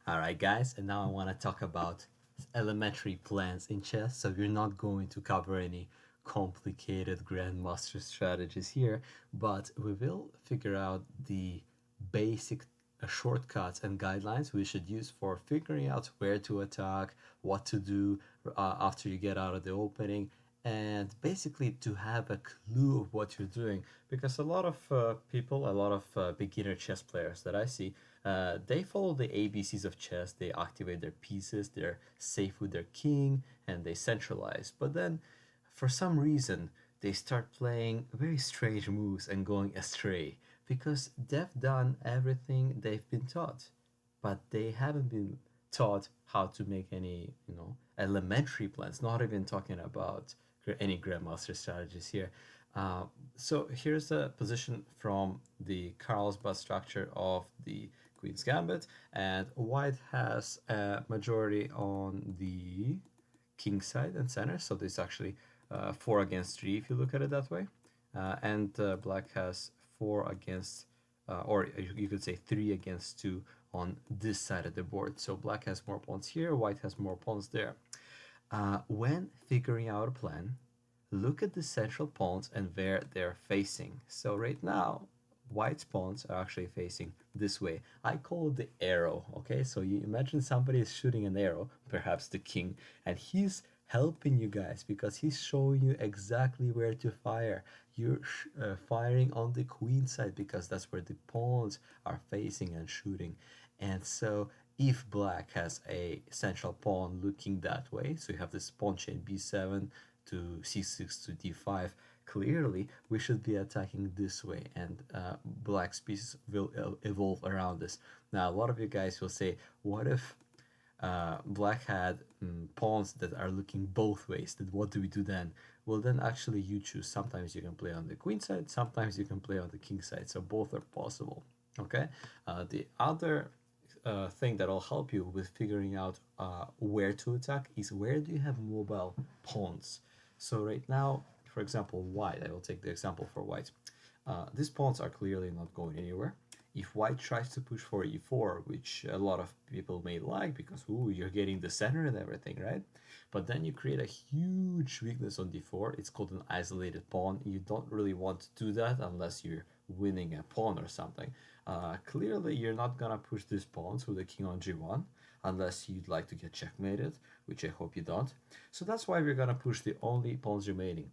Alright guys, and now I want to talk about elementary plans in chess. So we're not going to cover any complicated grandmaster strategies here, but we will figure out the basic shortcuts and guidelines we should use for figuring out where to attack, what to do after you get out of the opening, and basically to have a clue of what you're doing. Because a lot of people, a lot of beginner chess players that I see, they follow the ABCs of chess. They activate their pieces, they're safe with their king, and they centralize. But then, for some reason, they start playing very strange moves and going astray because they've done everything they've been taught, but they haven't been taught how to make any, elementary plans. Not even talking about any grandmaster strategies here. So here's a position from the Carlsbad structure of the Queen's Gambit, and White has a majority on the king side and center. So this actually 4 against 3 if you look at it that way, and Black has 4 against, or you could say 3 against 2 on this side of the board. So Black has more pawns here, White has more pawns there. When figuring out a plan, look at the central pawns and where they're facing. So right now, White's pawns are actually facing this way. I call it the arrow, okay? So you imagine somebody is shooting an arrow, perhaps the king, and he's helping you guys because he's showing you exactly where to fire. You're firing on the queen side because that's where the pawns are facing and shooting. And so if Black has a central pawn looking that way, so you have this pawn chain b7 to c6 to d5, clearly we should be attacking this way, and Black's pieces will evolve around this. Now, a lot of you guys will say, what if Black had pawns that are looking both ways? Then what do we do then? Well, then actually you choose. Sometimes you can play on the queen side, sometimes you can play on the king side, so both are possible. Okay, the other thing that will help you with figuring out where to attack is where do you have mobile pawns. So right now, for example, White, I will take the example for White. These pawns are clearly not going anywhere. If White tries to push for e4, which a lot of people may like because, ooh, you're getting the center and everything, right? But then you create a huge weakness on d4. It's called an isolated pawn. You don't really want to do that unless you're winning a pawn or something. Clearly, you're not gonna push this pawn with the king on g1 unless you'd like to get checkmated, which I hope you don't. So that's why we're gonna push the only pawns remaining,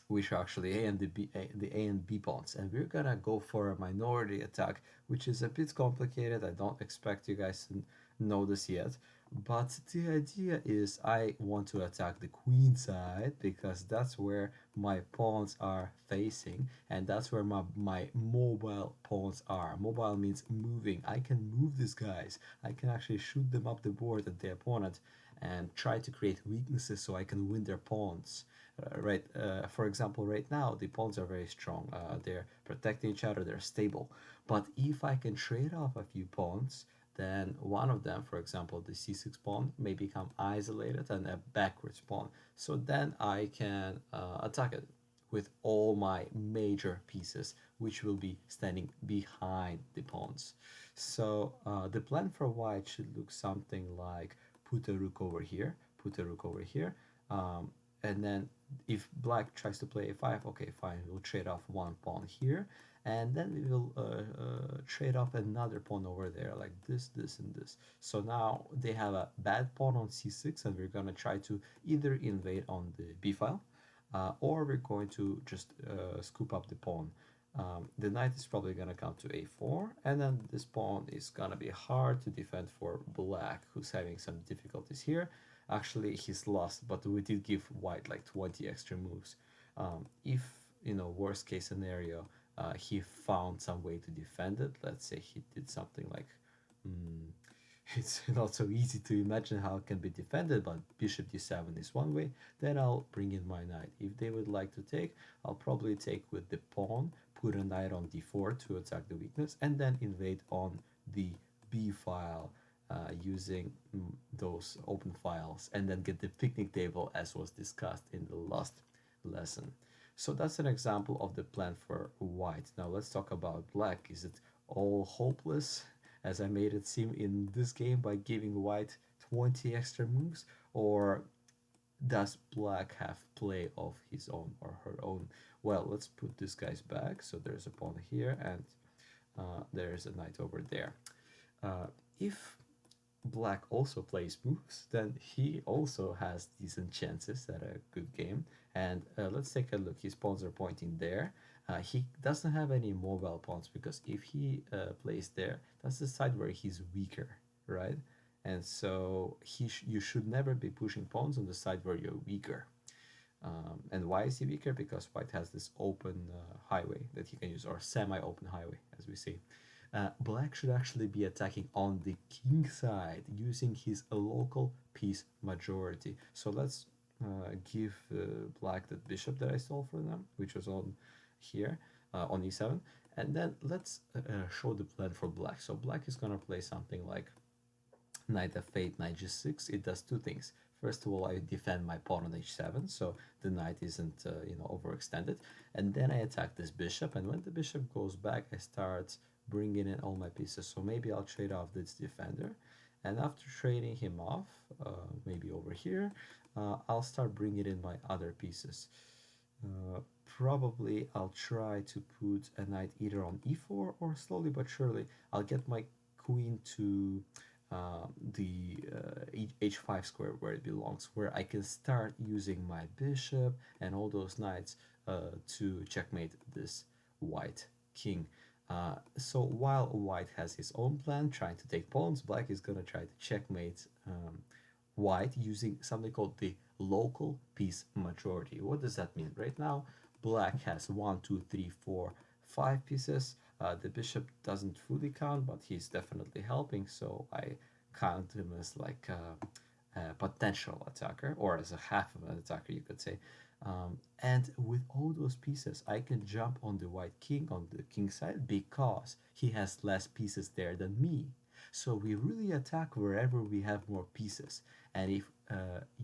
which are actually the A and B pawns, and we're gonna go for a minority attack, which is a bit complicated. I don't expect you guys to know this yet, but the idea is I want to attack the queen side because that's where my pawns are facing, and that's where my mobile pawns are. Mobile means moving. I can move these guys. I can actually shoot them up the board at the opponent and try to create weaknesses so I can win their pawns. For example, right now the pawns are very strong. They're protecting each other. They're stable. But if I can trade off a few pawns, then one of them, for example, the c6 pawn, may become isolated and a backwards pawn. So then I can attack it with all my major pieces, which will be standing behind the pawns. So the plan for White should look something like put a rook over here, put a rook over here, and then if Black tries to play a5, okay, fine, we'll trade off one pawn here, and then we will trade off another pawn over there, like this, this, and this. So now they have a bad pawn on c6, and we're gonna try to either invade on the b file, or we're going to just scoop up the pawn. The knight is probably gonna come to a4, and then this pawn is gonna be hard to defend for Black, who's having some difficulties here. Actually, he's lost, but we did give White like 20 extra moves. If, worst case scenario, he found some way to defend it, let's say he did something like, it's not so easy to imagine how it can be defended, but bishop d7 is one way, then I'll bring in my knight. If they would like to take, I'll probably take with the pawn, put a knight on d4 to attack the weakness, and then invade on the b file, using those open files, and then get the picnic table as was discussed in the last lesson. So that's an example of the plan for White. Now let's talk about Black. Is it all hopeless? as I made it seem in this game by giving white 20 extra moves, or does black have play of his own or her own? Well, let's put this guy's back. So there's a pawn here, and there's a knight over there. If black also plays moves, then he also has decent chances at a good game. And let's take a look. His pawns are pointing there. He doesn't have any mobile pawns because if he plays there, that's the side where he's weaker, right? And so you should never be pushing pawns on the side where you're weaker. And why is he weaker? Because white has this open highway that he can use, or semi-open highway, as we say. Black should actually be attacking on the king side using his local piece majority. So let's give black the bishop that I stole from them, which was on here on e7. And then let's show the plan for black. So black is going to play something like knight f8, knight g6. It does two things. First of all, I defend my pawn on h7, so the knight isn't overextended. And then I attack this bishop, and when the bishop goes back, I start bringing in all my pieces. So maybe I'll trade off this defender, and after trading him off, maybe over here, I'll start bringing in my other pieces. Probably I'll try to put a knight either on e4, or slowly but surely I'll get my queen to the h5 square where it belongs, where I can start using my bishop and all those knights to checkmate this white king. So while white has his own plan trying to take pawns, black is going to try to checkmate white using something called the local piece majority. What does that mean? Right now, black has 1, 2, 3, 4, 5 pieces. The bishop doesn't fully count, but he's definitely helping, so I count him as like a potential attacker, or as a half of an attacker, you could say. And with all those pieces, I can jump on the white king on the king side because he has less pieces there than me. So we really attack wherever we have more pieces. And if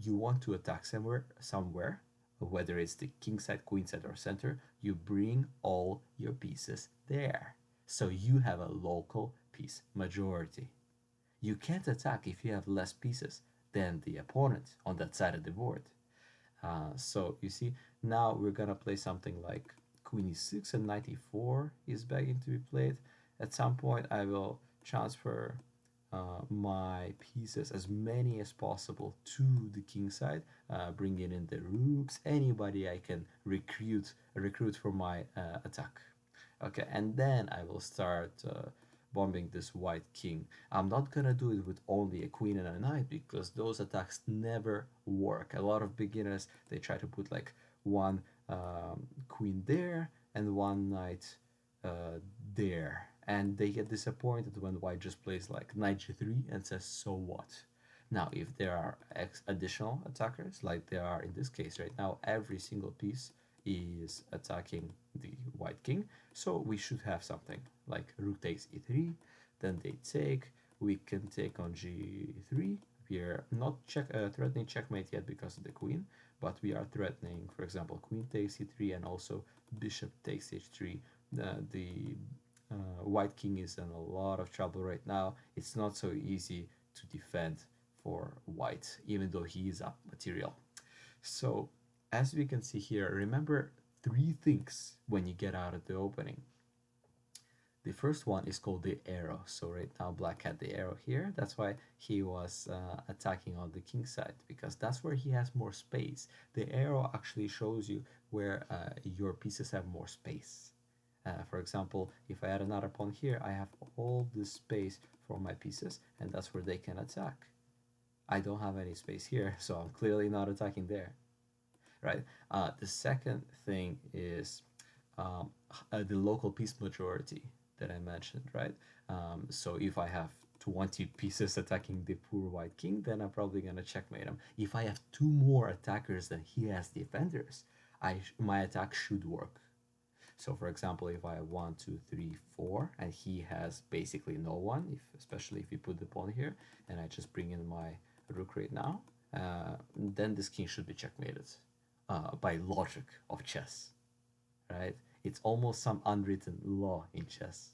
you want to attack somewhere, whether it's the king side, queen side, or center, you bring all your pieces there. So you have a local piece majority. You can't attack if you have less pieces than the opponent on that side of the board. So you see, now we're gonna play something like queen e6, and knight e4 is begging to be played. At some point I will transfer my pieces, as many as possible, to the king side, bringing in the rooks, anybody I can recruit for my attack. Okay, and then I will start bombing this white king. I'm not gonna do it with only a queen and a knight because those attacks never work. A lot of beginners, they try to put like one queen there and one knight there, and they get disappointed when white just plays like knight g3 and says, so what? Now, if there are additional attackers, like there are in this case right now, every single piece is attacking the white king, so we should have something like rook takes e3, then they take, we can take on g3. We are not threatening checkmate yet because of the queen, but we are threatening, for example, queen takes e3 and also bishop takes h3. The white king is in a lot of trouble right now. It's not so easy to defend for white, even though he is up material. So as we can see here, remember three things when you get out of the opening. The first one is called the arrow. So right now black had the arrow here. That's why he was attacking on the king side, because that's where he has more space. The arrow actually shows you where your pieces have more space. For example, if I add another pawn here, I have all this space for my pieces, and that's where they can attack. I don't have any space here, so I'm clearly not attacking there, right? The second thing is the local piece majority that I mentioned, right? So if I have 20 pieces attacking the poor white king, then I'm probably going to checkmate him. If I have two more attackers than he has defenders, my attack should work. So for example, if I have 1, 2, 3, 4, and he has basically no one, especially if you put the pawn here, and I just bring in my rook right now, then this king should be checkmated by logic of chess, right? It's almost some unwritten law in chess.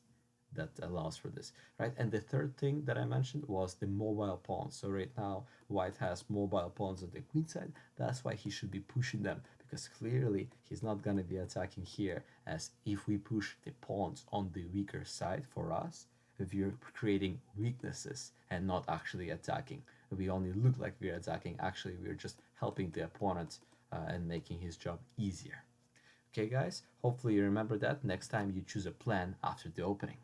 that allows for this, right? And the third thing that I mentioned was the mobile pawns. So right now, white has mobile pawns on the queen side. That's why he should be pushing them, because clearly he's not going to be attacking here, as if we push the pawns on the weaker side for us, we're creating weaknesses and not actually attacking. We only look like we're attacking. Actually, we're just helping the opponent and making his job easier. Okay, guys, hopefully you remember that next time you choose a plan after the opening.